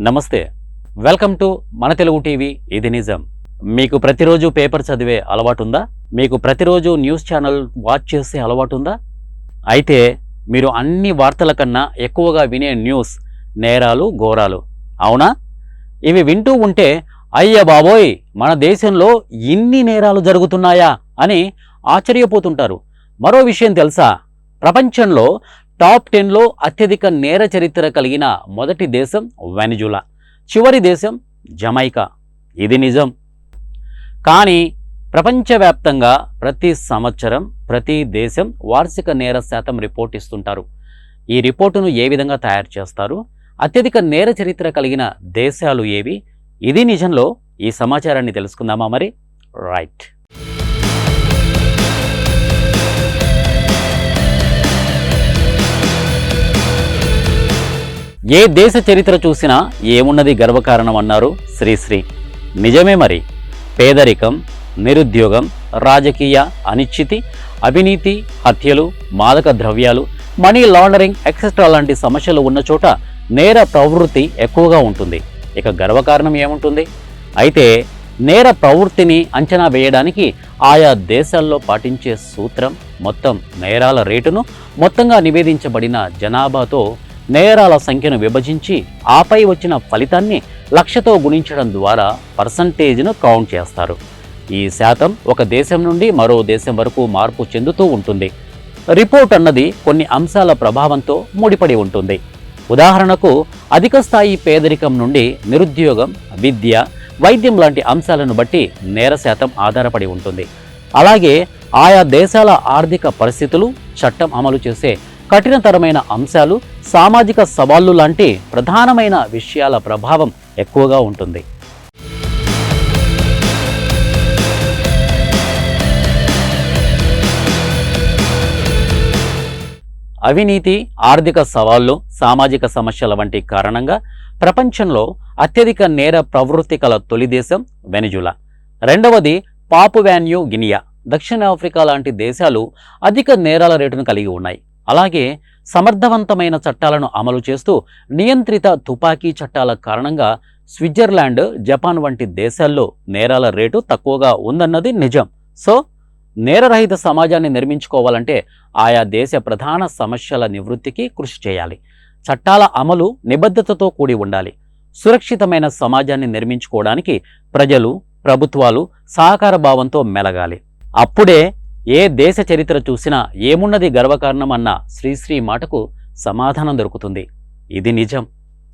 నమస్తే, welcome to మన Telugu TV. ఇది నిజం. మీకు ప్రతిరోజు పేపర్ చదివే అలవాటు ఉందా? మీకు ప్రతిరోజు న్యూస్ ఛానల్ వాచ్ చేసే అలవాటు ఉందా? అయితే మీరు అన్ని వార్తల కన్నా ఎక్కువగా వినే న్యూస్ నేరాలు, ఘోరాలు, అవునా? ఇవి వింటూ ఉంటే అయ్య బాబోయ్, మన దేశంలో ఇన్ని నేరాలు జరుగుతున్నాయా అని ఆశ్చర్యపోతుంటారు. మరో విషయం తెలుసా? ప్రపంచంలో టాప్ 10లో అత్యధిక నేర చరిత్ర కలిగిన మొదటి దేశం వెనిజులా, చివరి దేశం జమైకా. ఇది నిజం. కానీ ప్రపంచవ్యాప్తంగా ప్రతి సంవత్సరం ప్రతి దేశం వార్షిక నేర శాతం రిపోర్ట్ ఇస్తుంటారు. ఈ రిపోర్టును ఏ విధంగా తయారు చేస్తారు? అత్యధిక నేర చరిత్ర కలిగిన దేశాలు ఏవి? ఇది నిజంలో ఈ సమాచారాన్ని తెలుసుకుందామా మరి? రైట్. ఏ దేశ చరిత్ర చూసినా ఏమున్నది గర్వకారణం అన్నారు శ్రీశ్రీ. నిజమే మరి. పేదరికం, నిరుద్యోగం, రాజకీయ అనిశ్చితి, అవినీతి, హత్యలు, మాదక ద్రవ్యాలు, మనీ లాండరింగ్ ఎక్సెట్రా లాంటి సమస్యలు ఉన్న చోట నేర ప్రవృత్తి ఎక్కువగా ఉంటుంది. ఇక గర్వకారణం ఏముంటుంది? అయితే నేర ప్రవృత్తిని అంచనా వేయడానికి ఆయా దేశాల్లో పాటించే సూత్రం మొత్తం నేరాల రేటును మొత్తంగా నివేదించబడిన జనాభాతో నేరాల సంఖ్యను విభజించి ఆపై వచ్చిన ఫలితాన్ని లక్షతో గుణించడం ద్వారా పర్సంటేజ్ను కౌంట్ చేస్తారు. ఈ శాతం ఒక దేశం నుండి మరో దేశం వరకు మార్పు చెందుతూ ఉంటుంది. రిపోర్ట్ అన్నది కొన్ని అంశాల ప్రభావంతో ముడిపడి ఉంటుంది. ఉదాహరణకు అధిక స్థాయి పేదరికం నుండి నిరుద్యోగం, విద్య, వైద్యం లాంటి అంశాలను బట్టి నేర శాతం ఆధారపడి ఉంటుంది. అలాగే ఆయా దేశాల ఆర్థిక పరిస్థితులు, చట్టం అమలు చేసే కఠినతరమైన అంశాలు, సామాజిక సవాళ్లు లాంటి ప్రధానమైన విషయాల ప్రభావం ఎక్కువగా ఉంటుంది. అవినీతి, ఆర్థిక సవాళ్లు, సామాజిక సమస్యల వంటి కారణంగా ప్రపంచంలో అత్యధిక నేర ప్రవృత్తి కల తొలి దేశం వెనిజులా. రెండవది పాపువా న్యూ గినియా, దక్షిణాఫ్రికా లాంటి దేశాలు అధిక నేరాల రేటును కలిగి ఉన్నాయి. అలాగే సమర్థవంతమైన చట్టాలను అమలు చేస్తూ నియంత్రిత తుపాకీ చట్టాల కారణంగా స్విట్జర్లాండ్, జపాన్ వంటి దేశాల్లో నేరాల రేటు తక్కువగా ఉందన్నది నిజం. సో నేరరహిత సమాజాన్ని నిర్మించుకోవాలంటే ఆయా దేశ ప్రధాన సమస్యల నివృత్తికి కృషి చేయాలి. చట్టాల అమలు నిబద్ధతతో కూడి ఉండాలి. సురక్షితమైన సమాజాన్ని నిర్మించుకోవడానికి ప్రజలు, ప్రభుత్వాలు సహకార భావంతో మెలగాలి. అప్పుడే ఏ దేశ చరిత్ర చూసినా ఏమున్నది గర్వకారణం అన్న శ్రీశ్రీ మాటకు సమాధానం దొరుకుతుంది. ఇది నిజం.